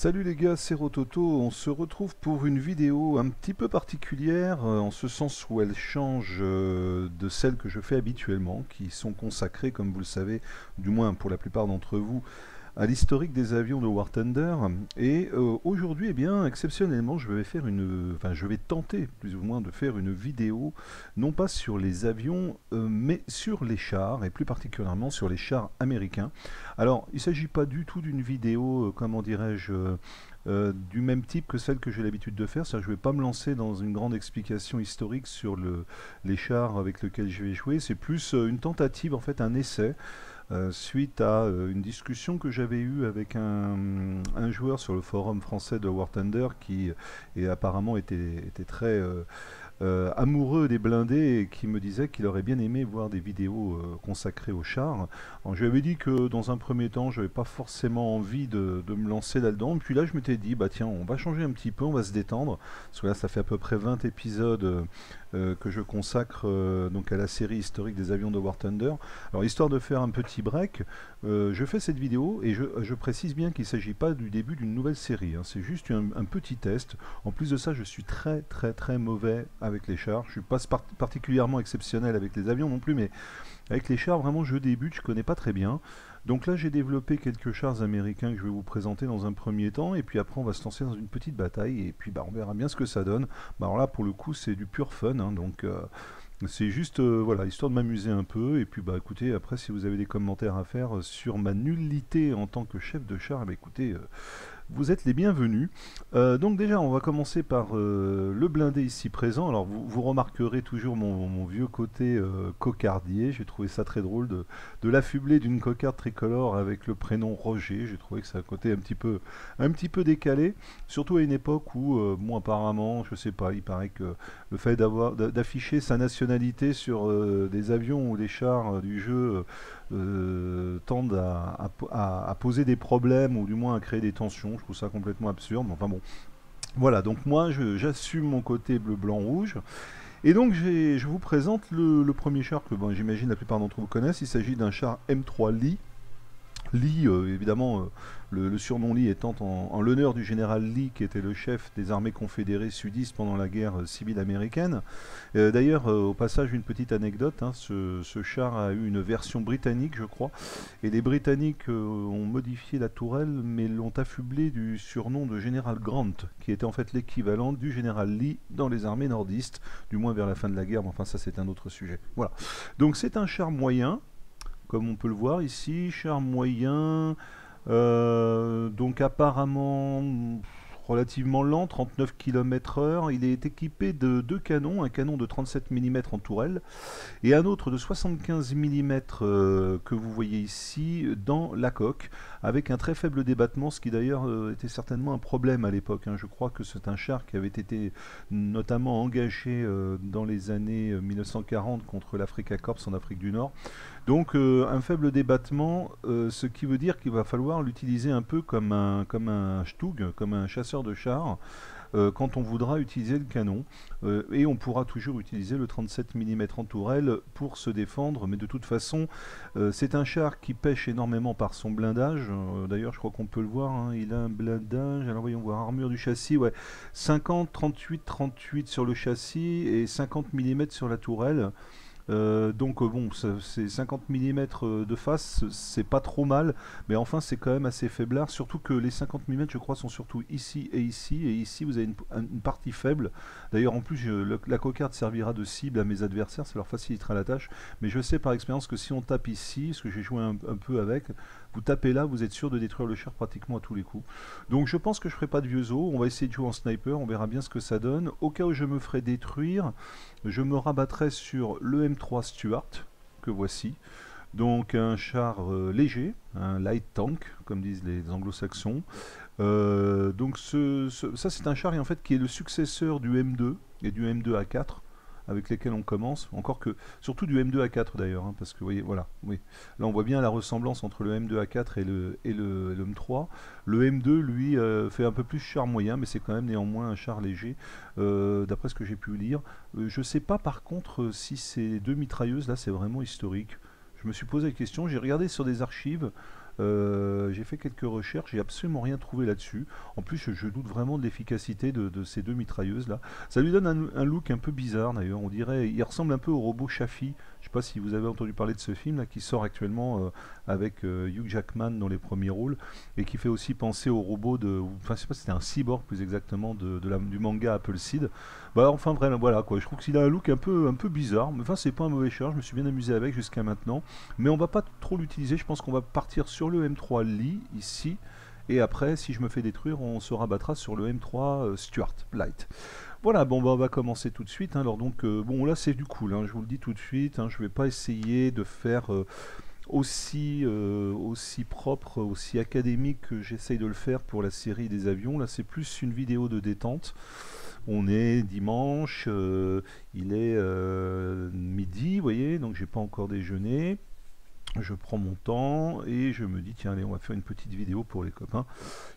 Salut les gars, c'est Rototo. On se retrouve pour une vidéo un petit peu particulière, en ce sens où elle change de celles que je fais habituellement, qui sont consacrées, comme vous le savez, du moins pour la plupart d'entre vous, à l'historique des avions de War Thunder. Et aujourd'hui, eh bien, exceptionnellement, je vais tenter plus ou moins de faire une vidéo, non pas sur les avions, mais sur les chars, et plus particulièrement sur les chars américains. Alors, il ne s'agit pas du tout d'une vidéo, comment dirais-je, du même type que celle que j'ai l'habitude de faire. C'est-à-dire, je ne vais pas me lancer dans une grande explication historique sur les chars avec lesquels je vais jouer. C'est plus une tentative, en fait, un essai suite à une discussion que j'avais eue avec un joueur sur le forum français de War Thunder qui apparemment était très amoureux des blindés et qui me disait qu'il aurait bien aimé voir des vidéos consacrées aux chars. Alors, je lui avais dit que dans un premier temps, je n'avais pas forcément envie de me lancer là-dedans. Et puis là, je m'étais dit, bah tiens, on va changer un petit peu, on va se détendre. Parce que là, ça fait à peu près 20 épisodes que je consacre donc à la série historique des avions de War Thunder. Alors, histoire de faire un petit break, je fais cette vidéo et je précise bien qu'il ne s'agit pas du début d'une nouvelle série, hein. C'est juste un petit test. En plus de ça, je suis très mauvais avec les chars. Je ne suis pas particulièrement exceptionnel avec les avions non plus, mais avec les chars, vraiment, je débute, je ne connais pas très bien. Donc là, j'ai développé quelques chars américains que je vais vous présenter dans un premier temps, et puis après, on va se lancer dans une petite bataille, et puis bah, on verra bien ce que ça donne. Bah, alors là, pour le coup, c'est du pur fun, hein, donc c'est juste, voilà, histoire de m'amuser un peu, et puis bah écoutez, après, si vous avez des commentaires à faire sur ma nullité en tant que chef de char, bah écoutez, vous êtes les bienvenus. Donc déjà, on va commencer par le blindé ici présent. Alors vous remarquerez toujours mon vieux côté cocardier. J'ai trouvé ça très drôle de l'affubler d'une cocarde tricolore avec le prénom Roger. J'ai trouvé que c'est un côté un petit peu décalé. Surtout à une époque où, bon apparemment, je sais pas, il paraît que le fait d'afficher sa nationalité sur des avions ou des chars du jeu tendent à poser des problèmes ou du moins à créer des tensions. Je trouve ça complètement absurde. Mais enfin bon, voilà. Donc moi, j'assume mon côté bleu, blanc, rouge. Et donc je vous présente le premier char que bon, j'imagine la plupart d'entre vous connaissent. Il s'agit d'un char M3 Lee. Lee, évidemment, le surnom Lee étant en l'honneur du général Lee, qui était le chef des armées confédérées sudistes pendant la guerre civile américaine. D'ailleurs, au passage, une petite anecdote, hein, ce char a eu une version britannique, je crois, et les Britanniques ont modifié la tourelle, mais l'ont affublé du surnom de général Grant, qui était en fait l'équivalent du général Lee dans les armées nordistes, du moins vers la fin de la guerre, mais enfin ça c'est un autre sujet. Voilà. Donc c'est un char moyen, comme on peut le voir ici, char moyen, donc apparemment relativement lent, 39 km/h. Il est équipé de deux canons, un canon de 37 mm en tourelle et un autre de 75 mm que vous voyez ici dans la coque, avec un très faible débattement, ce qui d'ailleurs était certainement un problème à l'époque, hein. Je crois que c'est un char qui avait été notamment engagé dans les années 1940 contre l'Africa Corps en Afrique du Nord. Donc un faible débattement, ce qui veut dire qu'il va falloir l'utiliser un peu comme un Stug, comme un chasseur de chars, quand on voudra utiliser le canon. Et on pourra toujours utiliser le 37 mm en tourelle pour se défendre, mais de toute façon, c'est un char qui pêche énormément par son blindage. D'ailleurs, je crois qu'on peut le voir, hein, il a un blindage, alors voyons voir, armure du châssis, ouais, 50, 38, 38 sur le châssis et 50 mm sur la tourelle. Donc bon, c'est 50 mm de face, c'est pas trop mal, mais enfin c'est quand même assez faiblard, surtout que les 50 mm je crois sont surtout ici, et ici vous avez une partie faible. D'ailleurs en plus la cocarde servira de cible à mes adversaires, ça leur facilitera la tâche, mais je sais par expérience que si on tape ici, parce que j'ai joué un peu avec, vous tapez là, vous êtes sûr de détruire le char pratiquement à tous les coups. Donc je pense que je ferai pas de vieux os, on va essayer de jouer en sniper, on verra bien ce que ça donne. Au cas où je me ferai détruire, je me rabattrai sur le M3 Stuart, que voici. Donc un char léger, un light tank, comme disent les anglo-saxons. Donc ça c'est un char en fait, qui est le successeur du M2 et du M2A4 avec lesquels on commence, encore que, surtout du M2A4 d'ailleurs, hein, parce que vous voyez, voilà, oui. Là on voit bien la ressemblance entre le M2A4 et le M3. Le M2, lui, fait un peu plus char moyen, mais c'est quand même néanmoins un char léger, d'après ce que j'ai pu lire. Je sais pas par contre si ces deux mitrailleuses là c'est vraiment historique. Je me suis posé la question, j'ai regardé sur des archives, J'ai fait quelques recherches, j'ai absolument rien trouvé là-dessus. En plus, je doute vraiment de l'efficacité de ces deux mitrailleuses là. Ça lui donne un look un peu bizarre d'ailleurs. On dirait, il ressemble un peu au robot Shafi. Je sais pas si vous avez entendu parler de ce film là qui sort actuellement avec Hugh Jackman dans les premiers rôles et qui fait aussi penser au robot de, enfin je sais pas si c'était un cyborg plus exactement du manga Appleseed. Bah enfin vraiment voilà quoi. Je trouve qu'il a un look un peu bizarre. Mais enfin c'est pas un mauvais char. Je me suis bien amusé avec jusqu'à maintenant. Mais on va pas trop l'utiliser. Je pense qu'on va partir sur le M3 Lee ici. Et après, si je me fais détruire, on se rabattra sur le M3 Stuart Light. Voilà, bon, bah, on va commencer tout de suite. Hein. Alors donc, bon, là c'est du cool. Hein, je vous le dis tout de suite. Hein, je vais pas essayer de faire aussi propre, aussi académique que j'essaye de le faire pour la série des avions. Là, c'est plus une vidéo de détente. On est dimanche, il est midi, vous voyez, donc j'ai pas encore déjeuné. Je prends mon temps et je me dis tiens allez on va faire une petite vidéo pour les copains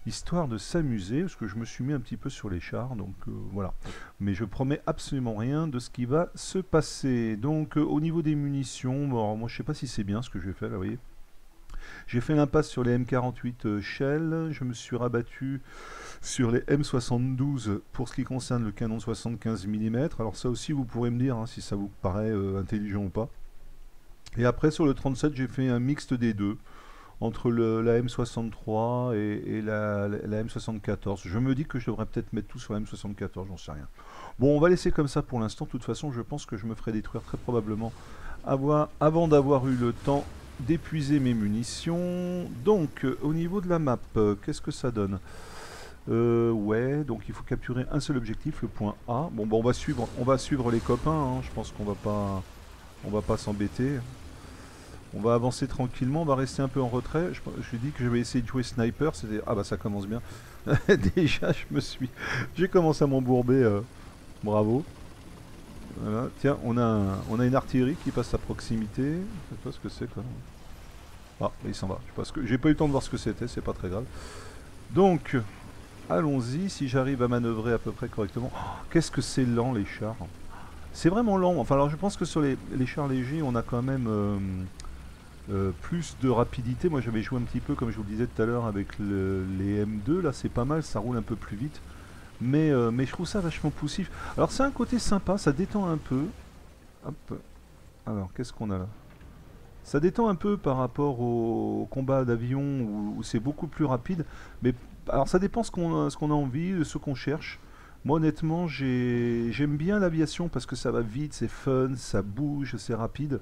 histoire de s'amuser parce que je me suis mis un petit peu sur les chars donc voilà, mais je promets absolument rien de ce qui va se passer. Donc au niveau des munitions, bon, alors, moi je sais pas si c'est bien ce que je vais faire là, vous voyez, j'ai fait l'impasse sur les M48 Shell, je me suis rabattu sur les M72 pour ce qui concerne le canon 75 mm. Alors ça aussi vous pourrez me dire hein, si ça vous paraît intelligent ou pas. Et après sur le 37 j'ai fait un mixte des deux entre la M63 et la M74. Je me dis que je devrais peut-être mettre tout sur la M74, j'en sais rien. Bon on va laisser comme ça pour l'instant. De toute façon je pense que je me ferai détruire très probablement avant d'avoir eu le temps d'épuiser mes munitions. Donc au niveau de la map, qu'est-ce que ça donne? Ouais, donc il faut capturer un seul objectif, le point A. Bon, bah, on va suivre les copains, hein. Je pense qu'on va pas s'embêter. On va avancer tranquillement, on va rester un peu en retrait. Je dis que je vais essayer de jouer sniper. Ah bah ça commence bien. Déjà, j'ai commencé à m'embourber. Bravo. Voilà. Tiens, on a une artillerie qui passe à proximité. Je sais pas ce que c'est quoi. Ah, il s'en va. J'ai pas eu le temps de voir ce que c'était, c'est pas très grave. Donc, allons-y. Si j'arrive à manœuvrer à peu près correctement. Oh, qu'est-ce que c'est lent les chars. C'est vraiment lent. Enfin, alors je pense que sur les chars légers, on a quand même plus de rapidité. Moi j'avais joué un petit peu comme je vous le disais tout à l'heure avec les M2, là c'est pas mal, ça roule un peu plus vite, mais je trouve ça vachement poussif. Alors c'est un côté sympa, ça détend un peu. Hop. Alors qu'est-ce qu'on a là? Ça détend un peu par rapport au combat d'avion où c'est beaucoup plus rapide, mais alors ça dépend ce qu'on a envie, de ce qu'on cherche. Moi honnêtement j'aime bien l'aviation parce que ça va vite, c'est fun, ça bouge, c'est rapide.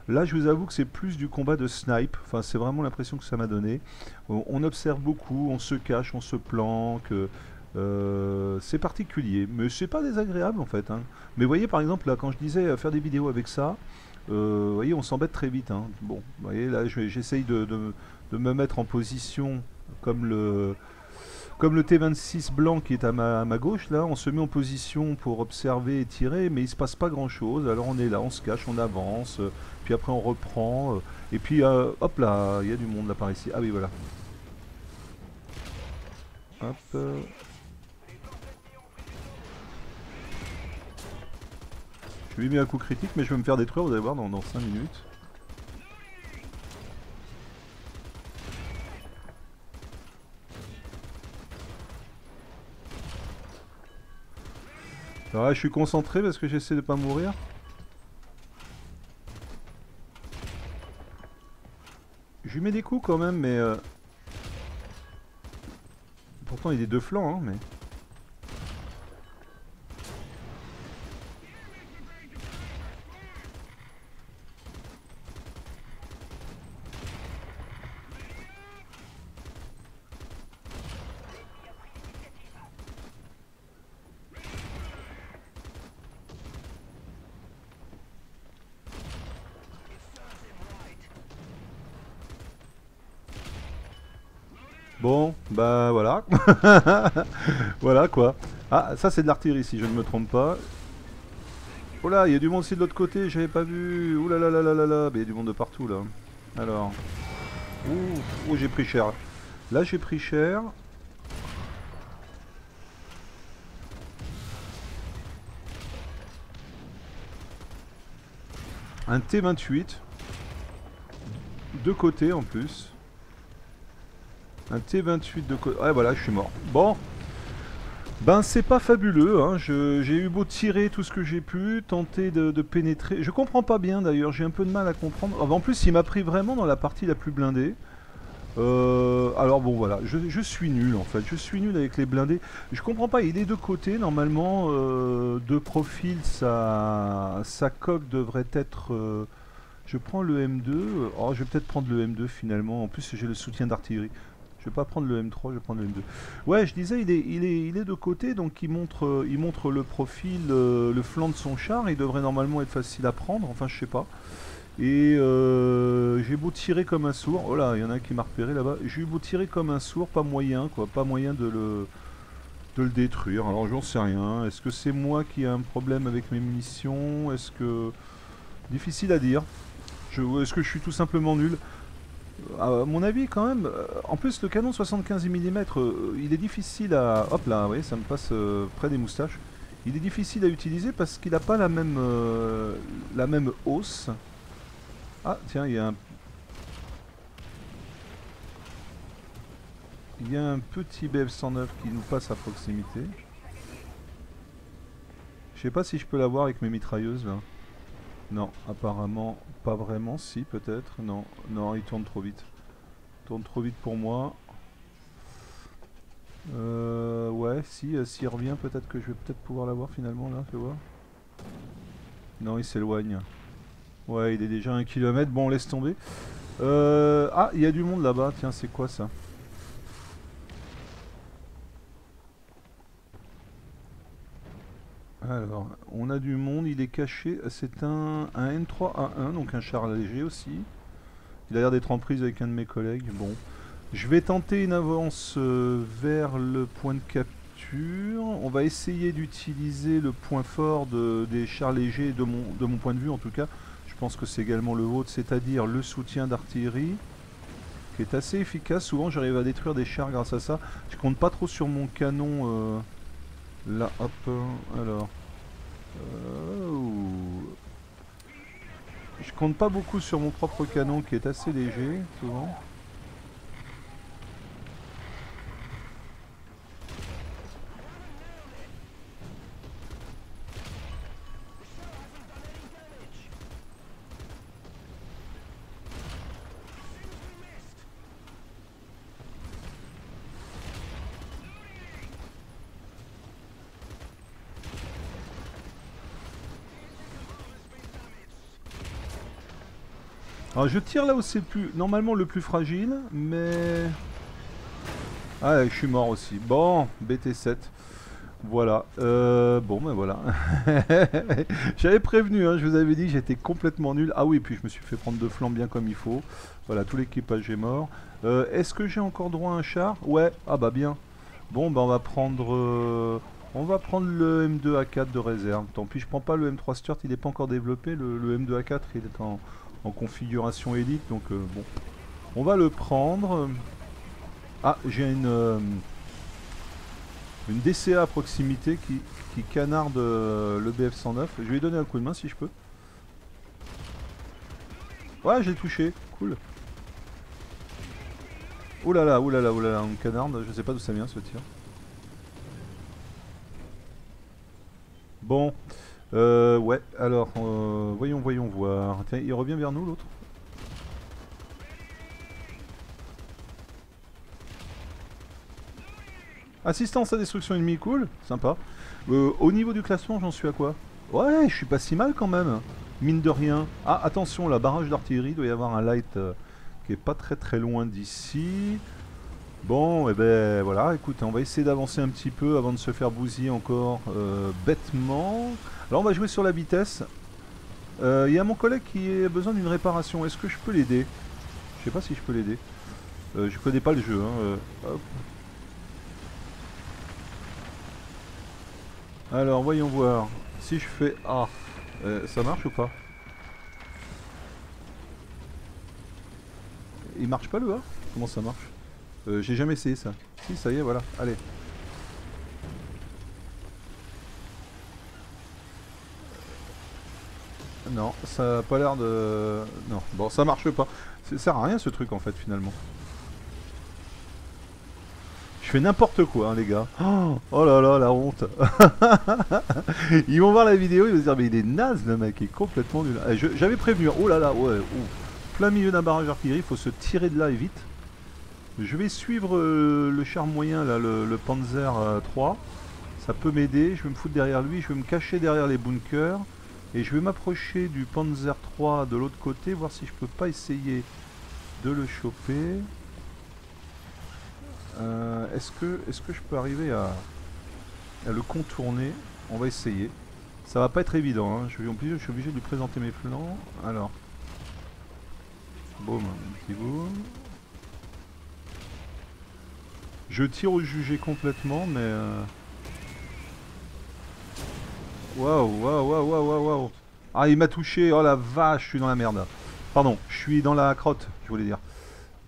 Là, je vous avoue que c'est plus du combat de snipe. Enfin, c'est vraiment l'impression que ça m'a donné. On observe beaucoup, on se cache, on se planque. C'est particulier, mais c'est pas désagréable en fait. Hein. Mais vous voyez, par exemple, là, quand je disais faire des vidéos avec ça, vous voyez, on s'embête très vite. Hein. Bon, vous voyez, là, j'essaye de me mettre en position comme le T26 blanc qui est à ma gauche, là, on se met en position pour observer et tirer, mais il se passe pas grand chose. Alors on est là, on se cache, on avance, puis après on reprend, et puis hop là, il y a du monde là par ici. Ah oui, voilà. Hop. Je lui ai mis un coup critique, mais je vais me faire détruire, vous allez voir, dans 5 minutes. Alors là, je suis concentré parce que j'essaie de pas mourir. Je lui mets des coups quand même, mais... Pourtant, il est des deux flancs, hein, mais... Bon, bah voilà. Voilà quoi. Ah, ça c'est de l'artillerie si je ne me trompe pas. Oh là, il y a du monde aussi de l'autre côté, j'avais pas vu. Ouh là là là là là là. Mais il y a du monde de partout là. Alors. Ouh, j'ai pris cher. Là j'ai pris cher. Un T28. Deux côtés en plus. Un T28 de côté. Ouais, voilà, je suis mort. Bon. Ben, c'est pas fabuleux. Hein. J'ai eu beau tirer tout ce que j'ai pu, tenter de pénétrer. Je comprends pas bien d'ailleurs, j'ai un peu de mal à comprendre. En plus, il m'a pris vraiment dans la partie la plus blindée. Alors bon voilà, je suis nul en fait, je suis nul avec les blindés. Je comprends pas, il est des deux côtés, normalement de profil sa coque devrait être... je prends le M2, oh je vais peut-être prendre le M2 finalement, en plus j'ai le soutien d'artillerie. Je vais pas prendre le M3, je vais prendre le M2. Ouais, je disais, il est de côté, donc il montre le profil, le flanc de son char, il devrait normalement être facile à prendre, enfin je sais pas. Et j'ai beau tirer comme un sourd. Oh là, il y en a un qui m'a repéré là-bas. J'ai eu beau tirer comme un sourd, pas moyen quoi, pas moyen de le détruire. Alors j'en sais rien. Est-ce que c'est moi qui ai un problème avec mes munitions? Est-ce que... Difficile à dire. Est-ce que je suis tout simplement nul? À mon avis quand même. En plus le canon 75 mm, il est difficile à... Hop là, vous voyez, ça me passe près des moustaches. Il est difficile à utiliser parce qu'il n'a pas la même hausse. Ah tiens, il y a un petit BF-109 qui nous passe à proximité. Je sais pas si je peux l'avoir avec mes mitrailleuses là. Non, apparemment pas vraiment. Si, peut-être. Non, non, il tourne trop vite. Il tourne trop vite pour moi. Ouais, si, s'il revient, peut-être que je vais peut-être pouvoir l'avoir finalement là, fais voir. Non, il s'éloigne. Ouais, il est déjà à 1 km. Bon, laisse tomber. Ah, il y a du monde là-bas. Tiens, c'est quoi ça? Alors, on a du monde, il est caché. C'est un N3A1, donc un char léger aussi. Il a l'air d'être en prise avec un de mes collègues. Bon, je vais tenter une avance vers le point de capture. On va essayer d'utiliser le point fort des chars légers, de mon point de vue en tout cas. Je pense que c'est également le vôtre, c'est-à-dire le soutien d'artillerie, qui est assez efficace. Souvent, j'arrive à détruire des chars grâce à ça. Je compte pas trop sur mon canon. Là, hop, alors... je compte pas beaucoup sur mon propre canon qui est assez léger, souvent. Alors je tire là où c'est normalement le plus fragile, mais... Ah, je suis mort aussi. Bon, BT7. Voilà. Bon, ben voilà. J'avais prévenu, hein, je vous avais dit que j'étais complètement nul. Ah oui, puis je me suis fait prendre de flanc bien comme il faut. Voilà, tout l'équipage est mort. Est-ce que j'ai encore droit à un char? Ouais, ah bah bien. Bon, bah on va prendre le M2A4 de réserve. Tant pis, je prends pas le M3 Stuart, il n'est pas encore développé. Le M2A4, il est en configuration élite, donc bon. On va le prendre. Ah, j'ai une DCA à proximité qui canarde le BF-109. Je vais lui donner un coup de main si je peux. Ouais, j'ai touché. Cool. Oulala, oulala, oulala, on canarde. Je sais pas d'où ça vient ce tir. Bon. Ouais, alors, voyons voir. Tiens, il revient vers nous l'autre. Assistance à destruction ennemie, cool, sympa. Au niveau du classement, j'en suis à quoi? Ouais, je suis pas si mal quand même, mine de rien. Ah, attention, là, barrage d'artillerie, il doit y avoir un light qui est pas très loin d'ici. Bon, et ben voilà, écoute, on va essayer d'avancer un petit peu avant de se faire bousiller encore bêtement. Alors on va jouer sur la vitesse. Il y a mon collègue qui a besoin d'une réparation, est-ce que je peux l'aider? Je sais pas si je peux l'aider. Je connais pas le jeu, hein. Hop. Alors, voyons voir. Si je fais A, ça marche ou pas? Il marche pas le A? Comment ça marche? J'ai jamais essayé ça. Si, ça y est, voilà. Allez. Non, ça a pas l'air de... Non, bon, ça marche pas. Ça sert à rien ce truc en fait, finalement. fais n'importe quoi, hein, les gars. Oh, oh là là, la honte. Ils vont voir la vidéo, ils vont se dire, mais il est naze, le mec, il est complètement nul. J'avais prévenu, oh là là, ouais, plein milieu d'un barrage d'artillerie, il faut se tirer de là et vite. Je vais suivre le char moyen, là, le Panzer 3. Ça peut m'aider, je vais me foutre derrière lui, je vais me cacher derrière les bunkers. Et je vais m'approcher du Panzer 3 de l'autre côté, voir si je peux pas essayer de le choper. Est-ce que je peux arriver à le contourner? On va essayer. Ça va pas être évident, hein. Je suis obligé de lui présenter mes flancs. Alors. Boum, petit boum. Je tire au jugé complètement, mais... Waouh, waouh, waouh, waouh, waouh. Ah, il m'a touché. Oh la vache, je suis dans la merde. Pardon, je suis dans la crotte, je voulais dire.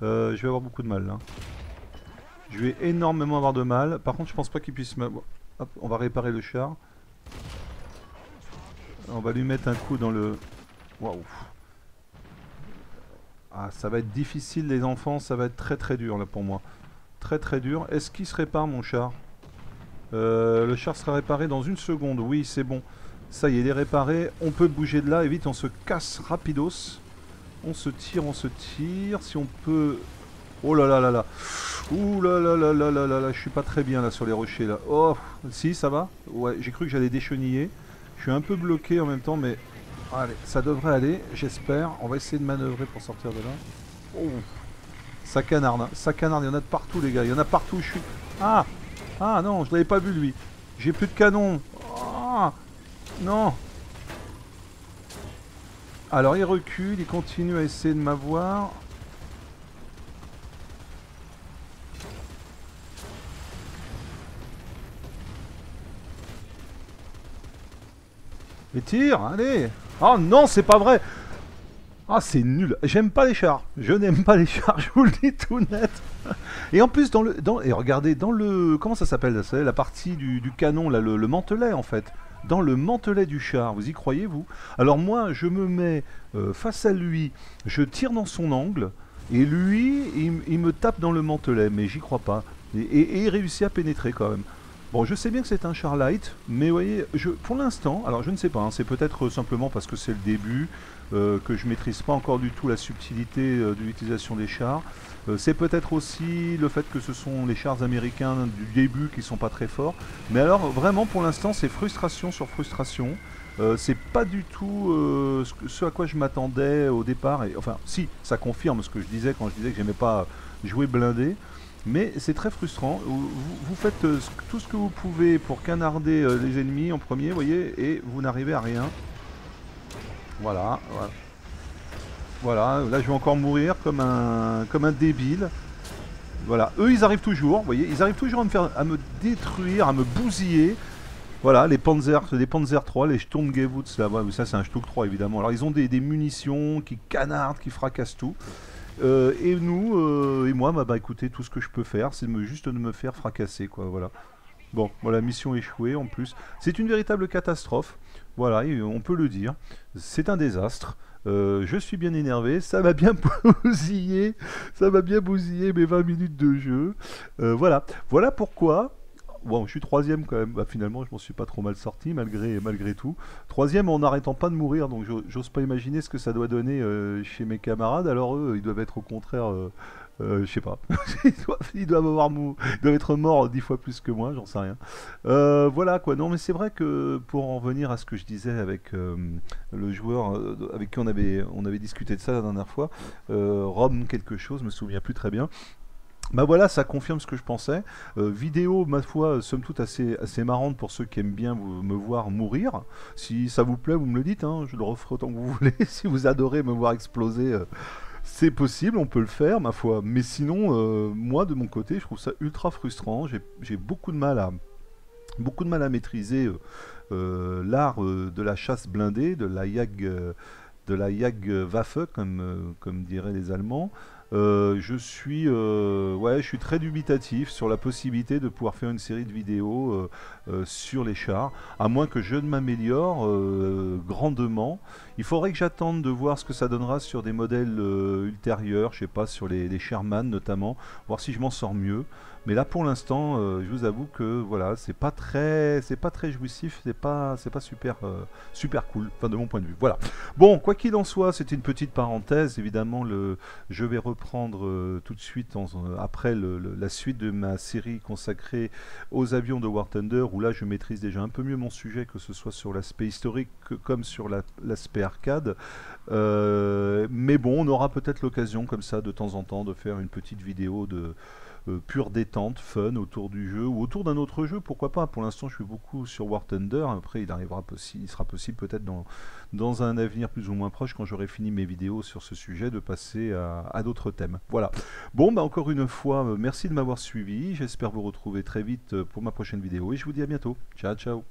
Je vais avoir beaucoup de mal, là. Je vais énormément avoir de mal. Par contre, je pense pas qu'il puisse me... Hop, on va réparer le char. On va lui mettre un coup dans le... Waouh. Ah, ça va être difficile, les enfants. Ça va être très très dur, là, pour moi. Très très dur. Est-ce qu'il se répare, mon char? Le char sera réparé dans une seconde. Oui, c'est bon. Ça y est, il est réparé. On peut bouger de là. Et vite, on se casse rapidos. On se tire, on se tire. Si on peut... Oh là là là là. Ouh là là là là là là là. Je suis pas très bien là sur les rochers là. Oh, si, ça va. Ouais, j'ai cru que j'allais décheniller. Je suis un peu bloqué en même temps, mais... Allez, ça devrait aller, j'espère. On va essayer de manœuvrer pour sortir de là. Oh. Ça canarde, hein. Ça canarde. Il y en a de partout, les gars. Il y en a partout. Je suis... Ah! Ah non, je l'avais pas vu lui. J'ai plus de canon. Oh, non. Alors il recule, il continue à essayer de m'avoir. Et tire, allez. Oh non, c'est pas vrai. Ah, c'est nul. J'aime pas les chars. Je n'aime pas les chars, je vous le dis tout net. Et en plus, et regardez, dans le... Comment ça s'appelle? C'est la partie du canon, là, le mantelet, en fait. Dans le mantelet du char, vous y croyez, vous? Alors moi, je me mets face à lui, je tire dans son angle, et lui, il me tape dans le mantelet, mais j'y crois pas. Et il réussit à pénétrer, quand même. Bon, je sais bien que c'est un char light, mais vous voyez, pour l'instant, alors je ne sais pas, hein, c'est peut-être simplement parce que c'est le début, que je maîtrise pas encore du tout la subtilité de l'utilisation des chars. C'est peut-être aussi le fait que ce sont les chars américains du début qui sont pas très forts. Mais alors, vraiment, pour l'instant, c'est frustration sur frustration. C'est pas du tout ce à quoi je m'attendais au départ. Et, enfin, si, ça confirme ce que je disais quand je disais que j'aimais pas jouer blindé. Mais c'est très frustrant. Vous faites tout ce que vous pouvez pour canarder les ennemis en premier, vous voyez, et vous n'arrivez à rien. Voilà, voilà. Voilà, là je vais encore mourir comme un débile. Voilà, eux ils arrivent toujours, vous voyez, ils arrivent toujours à me détruire, à me bousiller. Voilà, les Panzer 3, les Sturmgewutz, là, ça c'est un Stuck 3 évidemment. Alors ils ont des munitions qui canardent, qui fracassent tout. Et nous, et moi, bah écoutez, tout ce que je peux faire, c'est juste de me faire fracasser, quoi, voilà. Bon, voilà, mission échouée en plus. C'est une véritable catastrophe, voilà, on peut le dire. C'est un désastre. Je suis bien énervé, ça m'a bien bousillé, mes 20 minutes de jeu. Voilà, voilà pourquoi. Bon, je suis troisième quand même. Bah, finalement, je m'en suis pas trop mal sorti malgré tout. Troisième en n'arrêtant pas de mourir, donc j'ose pas imaginer ce que ça doit donner chez mes camarades. Alors eux, ils doivent être au contraire, je sais pas. Ils doivent être morts 10 fois plus que moi, j'en sais rien. Voilà quoi. Non, mais c'est vrai que pour en revenir à ce que je disais avec le joueur avec qui on avait discuté de ça la dernière fois, Rome quelque chose, je me souviens plus très bien. Bah voilà, ça confirme ce que je pensais. Vidéo, ma foi, somme toute assez marrante pour ceux qui aiment bien me voir mourir. Si ça vous plaît, vous me le dites, hein, je le referai autant que vous voulez. Si vous adorez me voir exploser, c'est possible, on peut le faire, ma foi. Mais sinon, moi, de mon côté, je trouve ça ultra frustrant. J'ai beaucoup de mal à maîtriser l'art de la chasse blindée, de la Jagdwaffe, comme diraient les Allemands. Je suis très dubitatif sur la possibilité de pouvoir faire une série de vidéos sur les chars, à moins que je ne m'améliore grandement. Il faudrait que j'attende de voir ce que ça donnera sur des modèles ultérieurs, je sais pas, sur les Sherman notamment, voir si je m'en sors mieux. Mais là, pour l'instant, je vous avoue que voilà, c'est pas très jouissif, c'est pas super, super cool, enfin de mon point de vue. Voilà. Bon, quoi qu'il en soit, c'était une petite parenthèse. Évidemment, je vais reprendre tout de suite après la suite de ma série consacrée aux avions de War Thunder, où là, je maîtrise déjà un peu mieux mon sujet, que ce soit sur l'aspect historique comme sur l'aspect arcade. Mais bon, on aura peut-être l'occasion, comme ça, de temps en temps, de faire une petite vidéo de pure détente, fun autour du jeu ou autour d'un autre jeu, pourquoi pas. Pour l'instant, je suis beaucoup sur War Thunder. Après, il sera possible peut-être dans un avenir plus ou moins proche, quand j'aurai fini mes vidéos sur ce sujet, de passer à d'autres thèmes. Voilà. Bon, bah encore une fois, merci de m'avoir suivi. J'espère vous retrouver très vite pour ma prochaine vidéo et je vous dis à bientôt. Ciao, ciao.